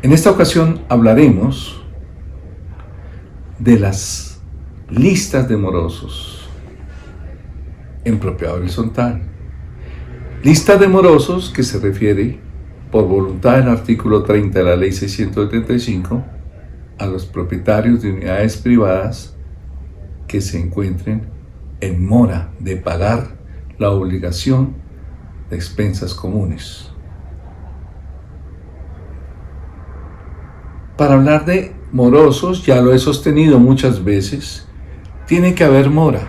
En esta ocasión hablaremos de las listas de morosos en propiedad horizontal. Lista de morosos que se refiere, por voluntad del artículo 30 de la Ley 675, a los propietarios de unidades privadas que se encuentren en mora de pagar la obligación de expensas comunes. Para hablar de morosos, ya lo he sostenido muchas veces, tiene que haber mora.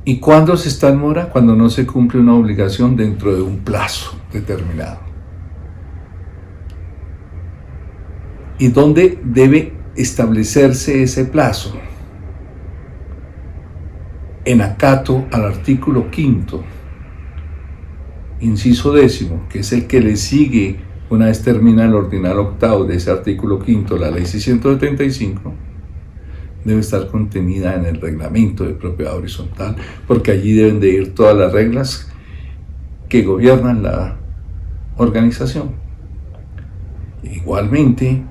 ¿Y cuándo se está en mora? Cuando no se cumple una obligación dentro de un plazo determinado. ¿Y dónde debe establecerse ese plazo? En acato al artículo 5, inciso 10, que es el que le sigue una vez termina el ordinal octavo de ese artículo 5, la Ley 675, debe estar contenida en el reglamento de propiedad horizontal, porque allí deben de ir todas las reglas que gobiernan la organización. Igualmente,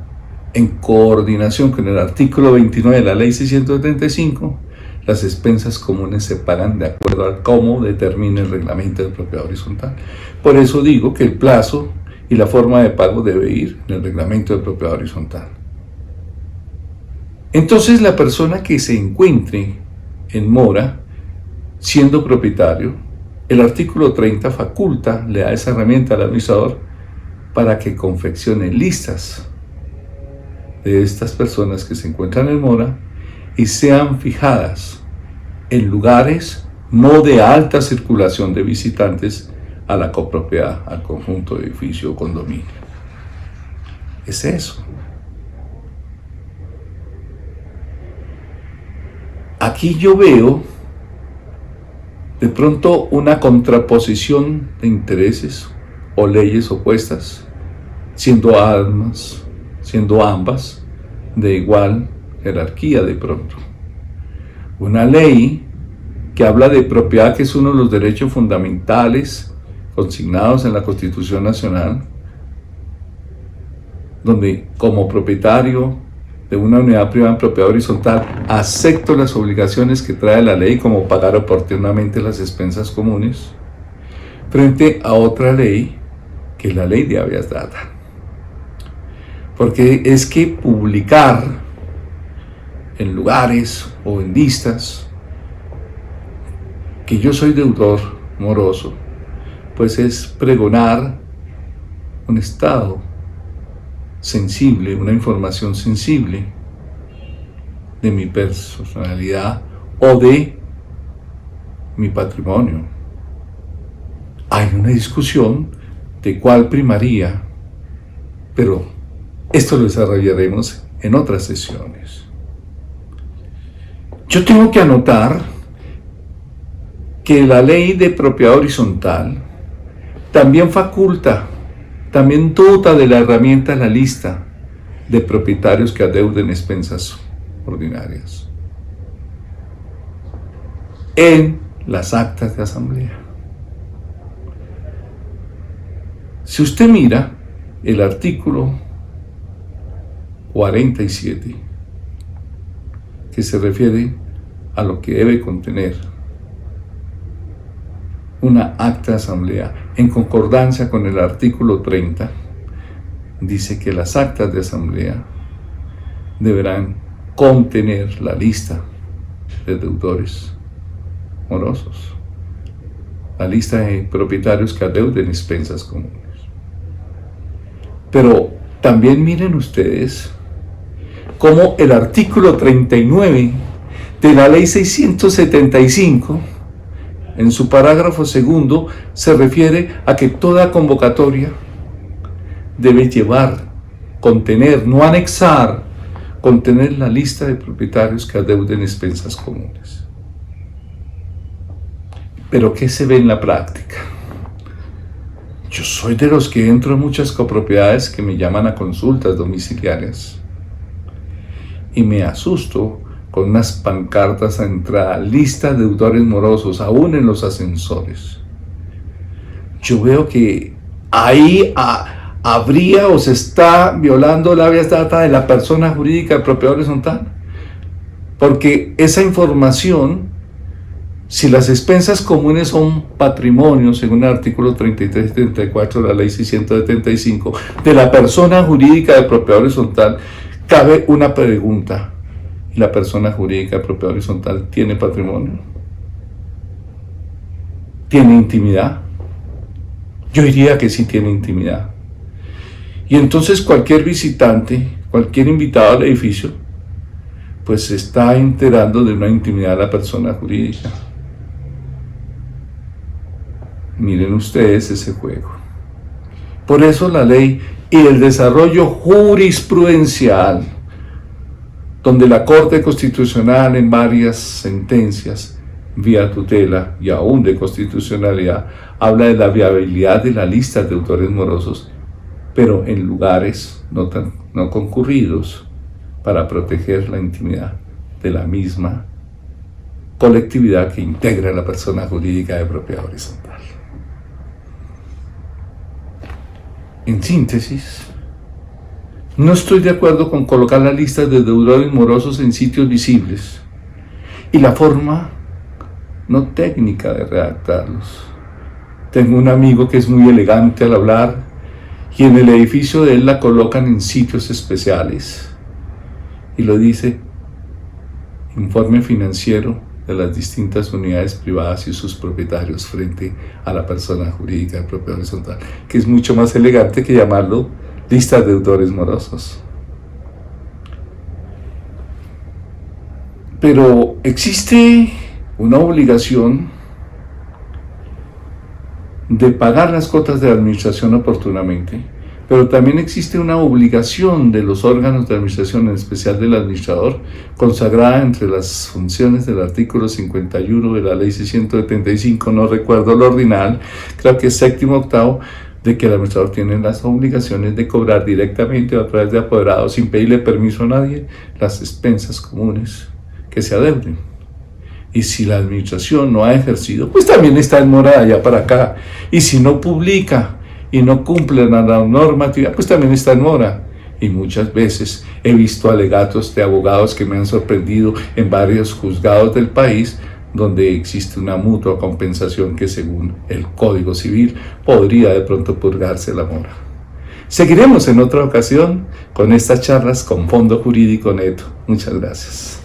en coordinación con el artículo 29 de la Ley 675, las expensas comunes se pagan de acuerdo a cómo determina el reglamento de propiedad horizontal. Por eso digo que el plazo y la forma de pago debe ir en el reglamento de propiedad horizontal. Entonces, la persona que se encuentre en mora, siendo propietario, el artículo 30 faculta, le da esa herramienta al administrador para que confeccione listas de estas personas que se encuentran en mora y sean fijadas en lugares no de alta circulación de visitantes a la copropiedad, al conjunto de edificio o condominio. Es eso. Aquí yo veo de pronto una contraposición de intereses o leyes opuestas, siendo ambas de igual jerarquía de pronto. Una ley que habla de propiedad, que es uno de los derechos fundamentales consignados en la Constitución Nacional, donde como propietario de una unidad privada en propiedad horizontal acepto las obligaciones que trae la ley, como pagar oportunamente las expensas comunes, frente a otra ley, que es la ley de habeas data. Porque es que publicar en lugares o en listas que yo soy deudor moroso, pues es pregonar un estado sensible, una información sensible de mi personalidad o de mi patrimonio. Hay una discusión de cuál primaría, pero esto lo desarrollaremos en otras sesiones. Yo tengo que anotar que la ley de propiedad horizontal también faculta, también dota de la herramienta la lista de propietarios que adeuden expensas ordinarias en las actas de asamblea. Si usted mira el artículo 47, que se refiere a lo que debe contener una acta de asamblea, en concordancia con el artículo 30, dice que las actas de asamblea deberán contener la lista de deudores morosos, la lista de propietarios que adeuden expensas comunes. Pero también miren ustedes cómo el artículo 39 de la Ley 675, en su parágrafo segundo, se refiere a que toda convocatoria debe contener, no anexar, contener la lista de propietarios que adeuden expensas comunes. Pero ¿qué se ve en la práctica? Yo soy de los que entro en muchas copropiedades que me llaman a consultas domiciliarias y me asusto con unas pancartas a entrada, lista de deudores morosos, aún en los ascensores. Yo veo que ahí ¿habría o se está violando la habeas data de la persona jurídica de propiedad horizontal? Porque esa información, si las expensas comunes son patrimonio, según el artículo 33 y 34 de la ley 675, de la persona jurídica de propiedad horizontal, cabe una pregunta: ¿la persona jurídica de propiedad horizontal tiene patrimonio? ¿Tiene intimidad? Yo diría que sí tiene intimidad. Y entonces cualquier visitante, cualquier invitado al edificio, pues se está enterando de una intimidad de la persona jurídica. Miren ustedes ese juego. Por eso la ley y el desarrollo jurisprudencial, donde la Corte Constitucional en varias sentencias, vía tutela y aún de constitucionalidad, habla de la viabilidad de la lista de autores morosos, pero en lugares no concurridos, para proteger la intimidad de la misma colectividad que integra la persona jurídica de propiedad horizontal. En síntesis, no estoy de acuerdo con colocar la lista de deudores morosos en sitios visibles y la forma no técnica de redactarlos. Tengo un amigo que es muy elegante al hablar y en el edificio de él la colocan en sitios especiales y lo dice: informe financiero de las distintas unidades privadas y sus propietarios frente a la persona jurídica de propiedad horizontal, que es mucho más elegante que llamarlo lista de deudores morosos. Pero existe una obligación de pagar las cuotas de administración oportunamente, pero también existe una obligación de los órganos de administración, en especial del administrador, consagrada entre las funciones del artículo 51 de la ley 675, no recuerdo el ordinal, creo que es séptimo o octavo, de que el administrador tiene las obligaciones de cobrar directamente o a través de apoderados, sin pedirle permiso a nadie, las expensas comunes que se adeuden. Y si la administración no ha ejercido, pues también está en mora de allá para acá. Y si no publica y no cumple la normatividad, pues también está en mora. Y muchas veces he visto alegatos de abogados que me han sorprendido en varios juzgados del país, donde existe una mutua compensación que, según el Código Civil, podría de pronto purgarse la mora. Seguiremos en otra ocasión con estas charlas con fondo jurídico neto. Muchas gracias.